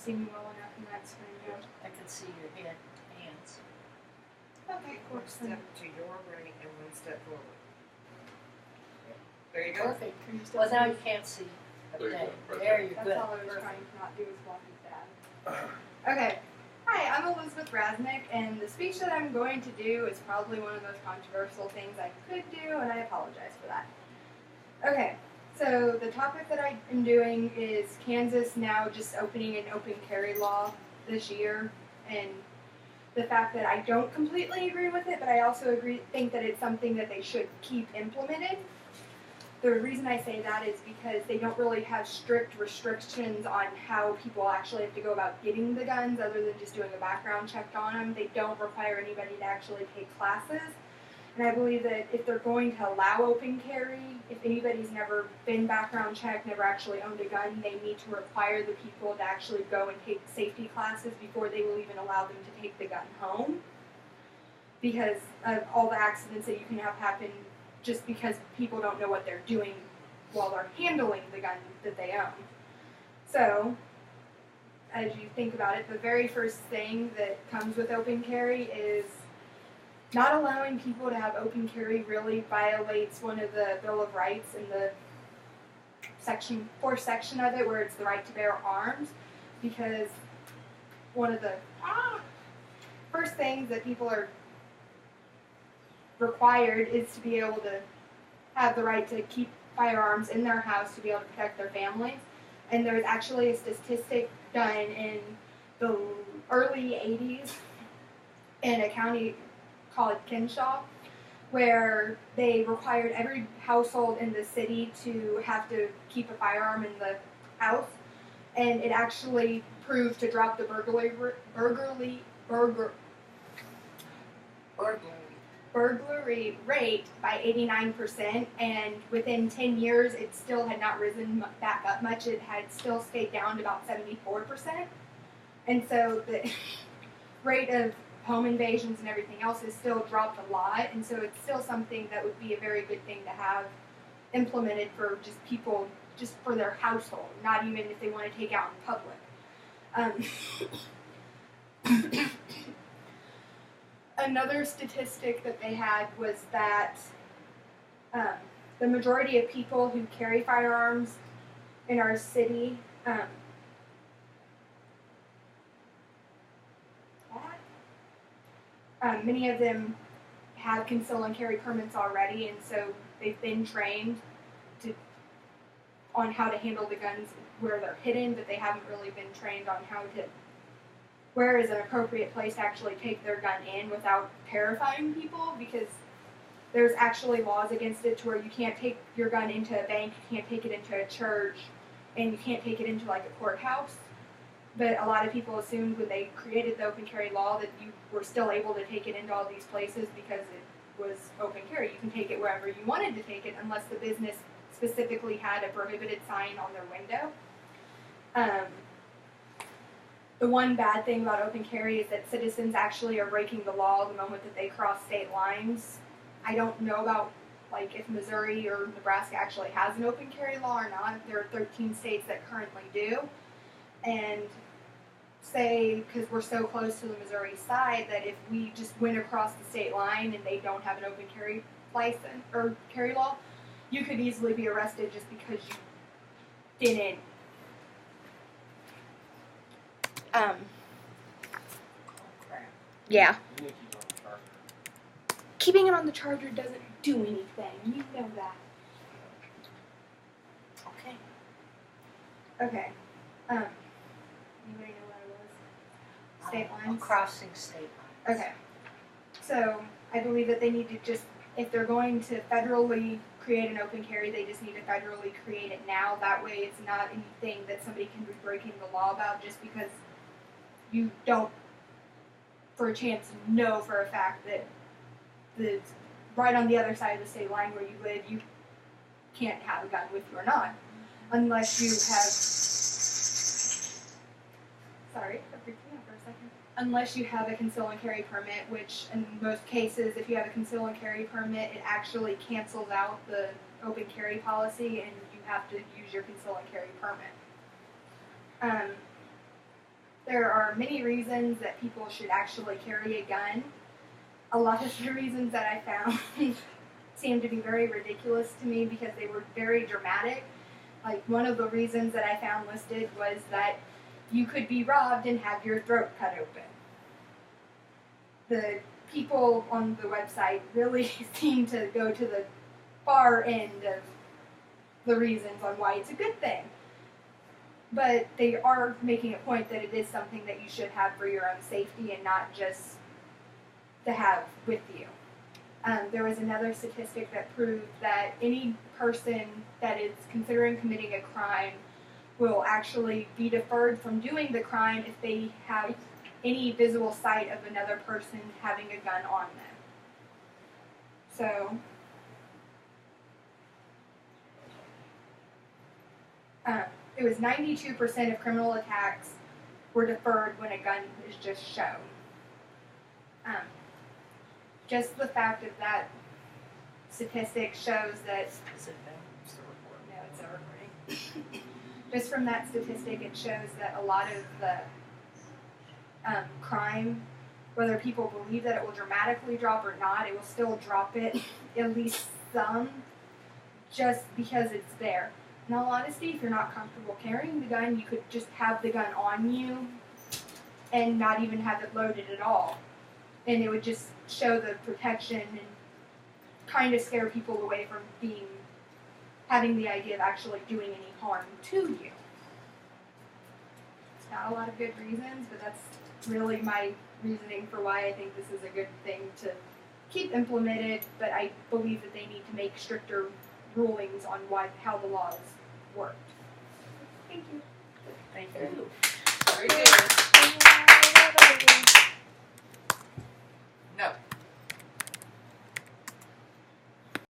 see me well enough in that screen, Joe. I can see your hands. Okay, One step to your right and one step forward. There you go. Perfect. Can you still Well, see now me? you can't see. There you Okay. go, right There you're That's good. all I was Perfect. trying to not do is block his dad. Okay. Hi, I'm Elizabeth Rasnick, and the speech that I'm going to do is probably one of the most controversial things I could do, and I apologize for that. Okay, so the topic that I am doing is Kansas now just opening an open carry law this year, and the fact that I don't completely agree with it, but I also think that it's something that they should keep implemented. The reason I say that is because they don't really have strict restrictions on how people actually have to go about getting the guns other than just doing a background check on them. They don't require anybody to actually take classes. And I believe that if they're going to allow open carry, if anybody's never been background checked, never actually owned a gun, they need to require the people to actually go and take safety classes before they will even allow them to take the gun home. Because of all the accidents that you can have happen just because people don't know what they're doing while they're handling the gun that they own. So, as you think about it, the very first thing that comes with open carry is not allowing people to have open carry really violates one of the Bill of Rights in the fourth section of it, where it's the right to bear arms, because one of the first things that people are required is to be able to have the right to keep firearms in their house to be able to protect their families. And there's actually a statistic done in the early 80s in a county called Kinshaw, where they required every household in the city to have to keep a firearm in the house, and it actually proved to drop the burglary rate by 89%, and within 10 years it still had not risen back up much. It had still stayed down to about 74%. And so the rate of home invasions and everything else has still dropped a lot, and so it's still something that would be a very good thing to have implemented for just people, just for their household, not even if they want to take out in public. Another statistic that they had was that the majority of people who carry firearms in our city many of them have conceal and carry permits already, and so they've been trained on how to handle the guns where they're hidden, but they haven't really been trained on how to where is an appropriate place to actually take their gun in without terrifying people, because there's actually laws against it to where you can't take your gun into a bank, you can't take it into a church, and you can't take it into like a courthouse. But a lot of people assumed when they created the open carry law that you were still able to take it into all these places because it was open carry. You can take it wherever you wanted to take it unless the business specifically had a prohibited sign on their window. The one bad thing about open carry is that citizens actually are breaking the law the moment that they cross state lines. I don't know about like if Missouri or Nebraska actually has an open carry law or not. There are 13 states that currently do. And say, because we're so close to the Missouri side, that if we just went across the state line and they don't have an open carry license or carry law, you could easily be arrested just because you didn't. Yeah. Keeping it on the charger doesn't do anything. You know that. Okay. Okay. Anybody know what it was? State lines? Crossing state lines. Okay. So I believe that they need to just, if they're going to federally create an open carry, they just need to federally create it now. That way it's not anything that somebody can be breaking the law about just because you don't, for a chance, know for a fact that the right on the other side of the state line where you live, you can't have a gun with you or not. Unless you have, sorry, I freaked me out for a second. Unless you have a conceal and carry permit, which in most cases, if you have a conceal and carry permit, it actually cancels out the open carry policy and you have to use your conceal and carry permit. There are many reasons that people should actually carry a gun. A lot of the reasons that I found seemed to be very ridiculous to me because they were very dramatic. Like, one of the reasons that I found listed was that you could be robbed and have your throat cut open. The people on the website really seem to go to the far end of the reasons on why it's a good thing. But they are making a point that it is something that you should have for your own safety and not just to have with you. There was another statistic that proved that any person that is considering committing a crime will actually be deferred from doing the crime if they have any visual sight of another person having a gun on them. So, it was 92% of criminal attacks were deferred when a gun is just shown. Just the fact of that statistic shows that. Is it them? It's the report. No, it's a recording. Just from that statistic, it shows that a lot of the crime, whether people believe that it will dramatically drop or not, it will still drop it at least some, just because it's there. In all honesty, if you're not comfortable carrying the gun, you could just have the gun on you and not even have it loaded at all. And it would just show the protection and kind of scare people away from having the idea of actually doing any harm to you. It's not a lot of good reasons, but that's really my reasoning for why I think this is a good thing to keep implemented, but I believe that they need to make stricter rulings on how the laws work. Thank you. Thank you.